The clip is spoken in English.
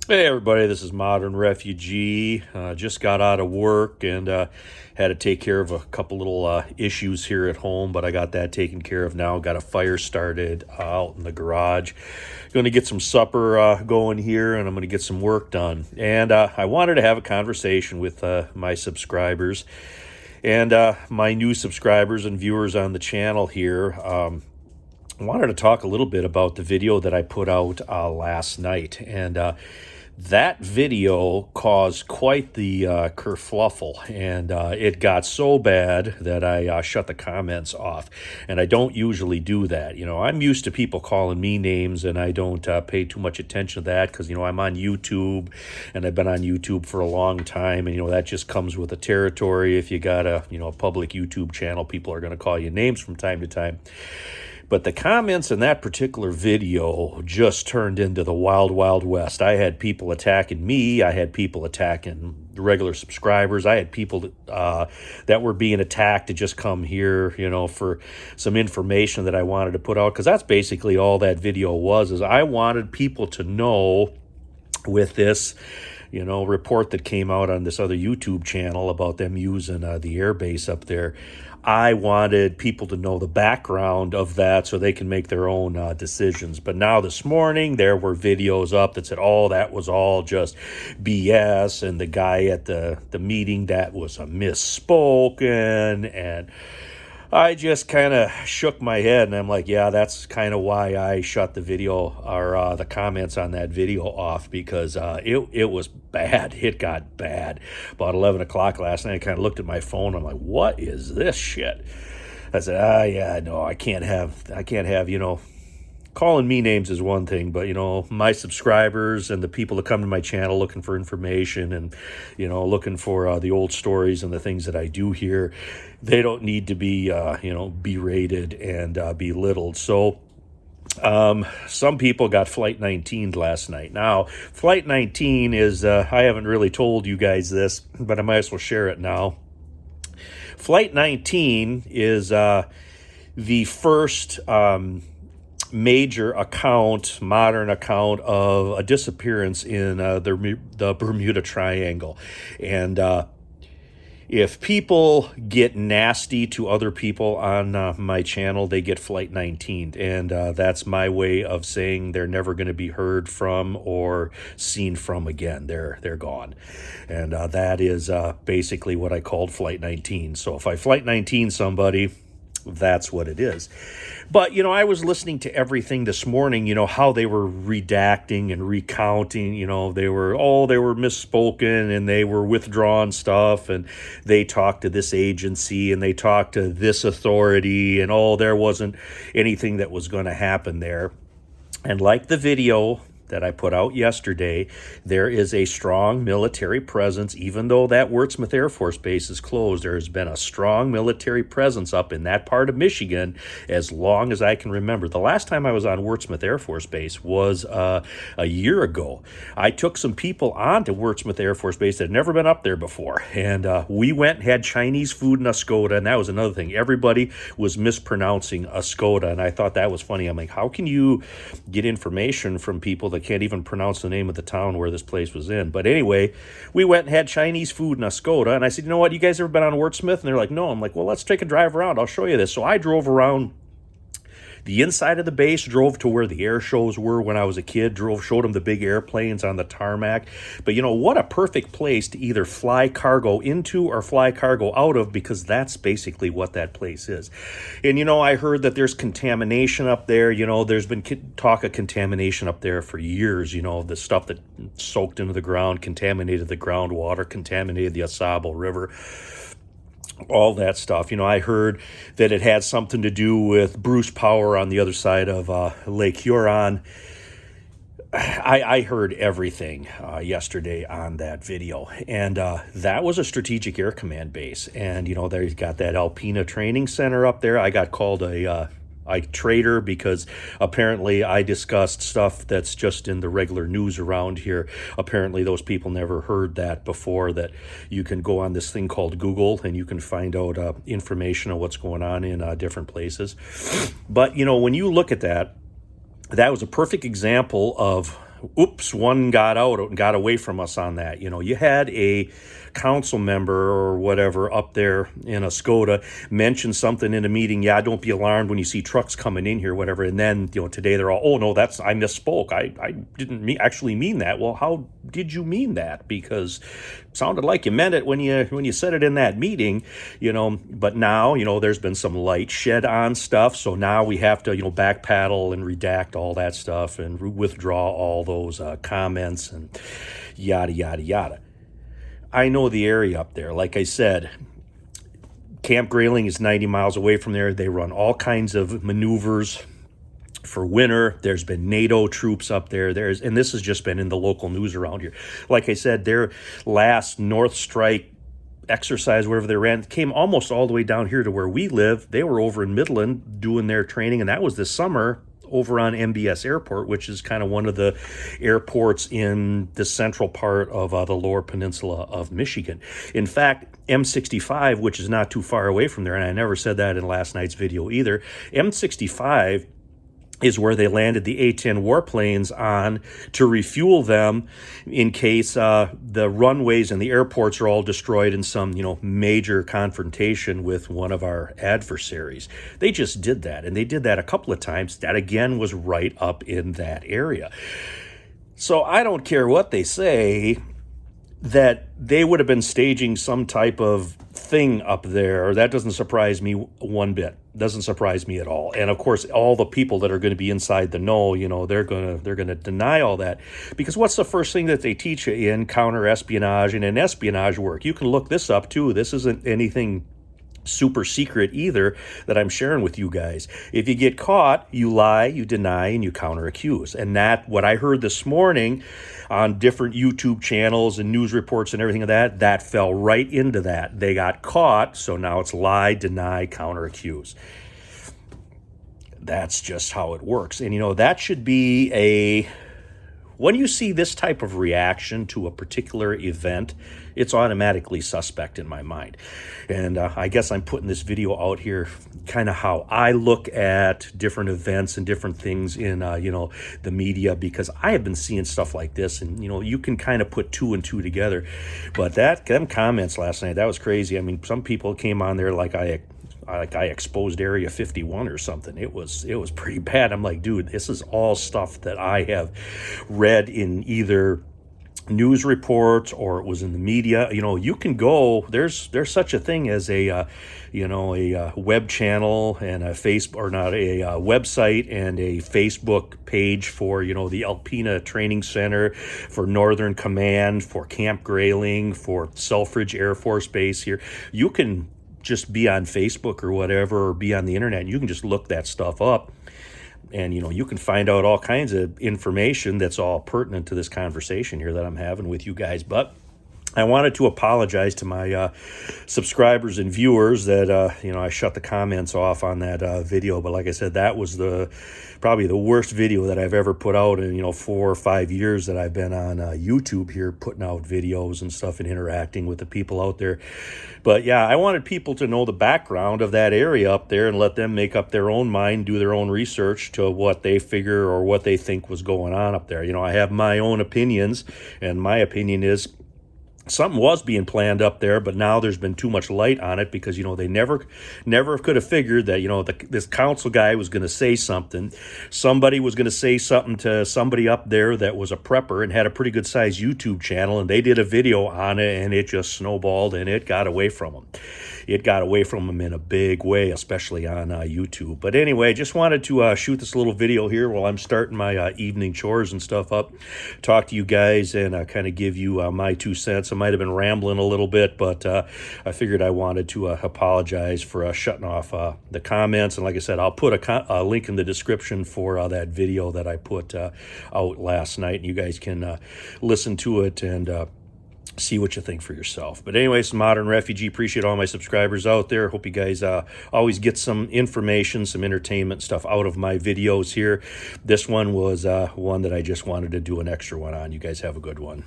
Hey everybody, this is Modern Refugee. Just got out of work and had to take care of a couple little issues here at home, but I got that taken care of now. Got a fire started out in the garage. Going to get some supper going here, and I'm going to get some work done. And I wanted to have a conversation with my subscribers and my new subscribers and viewers on the channel here. I wanted to talk a little bit about the video that I put out last night, and that video caused quite the kerfluffle, and it got so bad that I shut the comments off. And I don't usually do that. I'm used to people calling me names, and I don't pay too much attention to that because, I'm on YouTube, and I've been on YouTube for a long time, and, that just comes with the territory. If you got a public YouTube channel, people are going to call you names from time to time. But the comments in that particular video just turned into the wild, wild west. I had people attacking me. I had people attacking the regular subscribers. I had people that were being attacked to just come here, for some information that I wanted to put out. Because that's basically all that video was, is I wanted people to know with this report that came out on this other YouTube channel about them using the air base up there. I wanted people to know the background of that so they can make their own decisions. But now this morning, there were videos up that said, oh, that was all just BS. And the guy at the meeting, that was a misspoken. And I just kind of shook my head, and I'm like, yeah, that's kind of why I shut the video or the comments on that video off, because it was bad. It got bad. About 11 o'clock last night, I kind of looked at my phone. I'm like, what is this shit? I said, yeah, no, I can't have, calling me names is one thing, but, my subscribers and the people that come to my channel looking for information and, looking for the old stories and the things that I do here, they don't need to be, berated and belittled. So some people got Flight 19 last night. Now, Flight 19 is, I haven't really told you guys this, but I might as well share it now. Flight 19 is the first major modern account of a disappearance in the Bermuda Triangle. And if people get nasty to other people on my channel, they get Flight 19. And that's my way of saying they're never going to be heard from or seen from again. They're gone. And that is basically what I called Flight 19. So if I Flight 19 somebody, that's what it is. But, I was listening to everything this morning, how they were redacting and recounting, they were misspoken and they were withdrawn stuff, and they talked to this agency and they talked to this authority, and there wasn't anything that was going to happen there. And like the video that I put out yesterday, there is a strong military presence. Even though that Wurtsmith Air Force Base is closed, there has been a strong military presence up in that part of Michigan as long as I can remember. The last time I was on Wurtsmith Air Force Base was a year ago. I took some people onto Wurtsmith Air Force Base that had never been up there before, and we went and had Chinese food in Escoda, and that was another thing. Everybody was mispronouncing Escoda, and I thought that was funny. I'm like, how can you get information from people that can't even pronounce the name of the town where this place was in? But anyway, we went and had Chinese food in Escoda, and I said, you know what, you guys ever been on Wurtsmith? And they're like, no. I'm like, well, let's take a drive around. I'll show you this. So I drove around the inside of the base, drove to where the air shows were when I was a kid, showed them the big airplanes on the tarmac. But what a perfect place to either fly cargo into or fly cargo out of, because that's basically what that place is. And, I heard that there's contamination up there. There's been talk of contamination up there for years. The stuff that soaked into the ground, contaminated the groundwater, contaminated the Asabo River, all that stuff. I heard that it had something to do with Bruce Power on the other side of Lake Huron. I heard everything yesterday on that video, and that was a Strategic Air Command base. And, they've got that Alpena Training Center up there. I got called a traitor because apparently I discussed stuff that's just in the regular news around here. Apparently those people never heard that before, that you can go on this thing called Google and you can find out information on what's going on in different places. But, when you look at that, that was a perfect example of oops, one got out and got away from us on that. You had a council member or whatever up there in a Skoda mention something in a meeting. Yeah, don't be alarmed when you see trucks coming in here, whatever. And then, today they're all, oh no, I misspoke. I didn't actually mean that. Well, how did you mean that? Because it sounded like you meant it when you said it in that meeting, but now, there's been some light shed on stuff. So now we have to, backpedal and redact all that stuff and withdraw all those comments and yada, yada, yada. I know the area up there. Like I said, Camp Grayling is 90 miles away from there. They run all kinds of maneuvers for winter. There's been NATO troops up there. And this has just been in the local news around here. Like I said, their last North Strike exercise, wherever they ran, came almost all the way down here to where we live. They were over in Midland doing their training, and that was this summer over on MBS Airport, which is kind of one of the airports in the central part of the lower peninsula of Michigan. In fact, M65, which is not too far away from there, and I never said that in last night's video either, M65 is where they landed the A-10 warplanes on to refuel them in case the runways and the airports are all destroyed in some, major confrontation with one of our adversaries. They just did that, and they did that a couple of times. That, again, was right up in that area. So I don't care what they say, that they would have been staging some type of thing up there. That doesn't surprise me one bit. Doesn't surprise me at all. And of course, all the people that are going to be inside the know, they're going to deny all that, because what's the first thing that they teach you in counter espionage and in espionage work? You can look this up too. This isn't anything super secret either that I'm sharing with you guys. If you get caught, you lie, you deny, and you counter accuse. And that, what I heard this morning on different YouTube channels and news reports and everything of that fell right into that. They got caught, so now it's lie, deny, counter accuse. That's just how it works. And that should be when you see this type of reaction to a particular event, it's automatically suspect in my mind. And I guess I'm putting this video out here kind of how I look at different events and different things in, the media, because I have been seeing stuff like this, and, you can kind of put two and two together. But them comments last night, that was crazy. I mean, some people came on there like I exposed Area 51 or something. It was pretty bad. I'm like, dude, this is all stuff that I have read in either news reports or it was in the media. You can go, there's such a thing as a web channel and a website and a Facebook page for, the Alpena Training Center, for Northern Command, for Camp Grayling, for Selfridge Air Force Base here. You can just be on Facebook or whatever, or be on the internet, and you can just look that stuff up, and you can find out all kinds of information that's all pertinent to this conversation here that I'm having with you guys. But I wanted to apologize to my subscribers and viewers that I shut the comments off on that video. But like I said, that was probably the worst video that I've ever put out in 4 or 5 years that I've been on YouTube here, putting out videos and stuff and interacting with the people out there. But yeah, I wanted people to know the background of that area up there and let them make up their own mind, do their own research to what they figure or what they think was going on up there. I have my own opinions, and my opinion is something was being planned up there, but now there's been too much light on it because, they never could have figured that, this council guy was going to say something. Somebody was going to say something to somebody up there that was a prepper and had a pretty good sized YouTube channel, and they did a video on it, and it just snowballed, and it got away from them. It got away from them in a big way, especially on YouTube. But anyway, just wanted to shoot this little video here while I'm starting my evening chores and stuff up. Talk to you guys and kind of give you my 2 cents. I might have been rambling a little bit, but I figured I wanted to apologize for shutting off the comments. And like I said, I'll put a link in the description for that video that I put out last night. And you guys can listen to it and see what you think for yourself. But anyways, Modern Refugee, appreciate all my subscribers out there. Hope you guys always get some information, some entertainment stuff out of my videos here. This one was one that I just wanted to do an extra one on. You guys have a good one.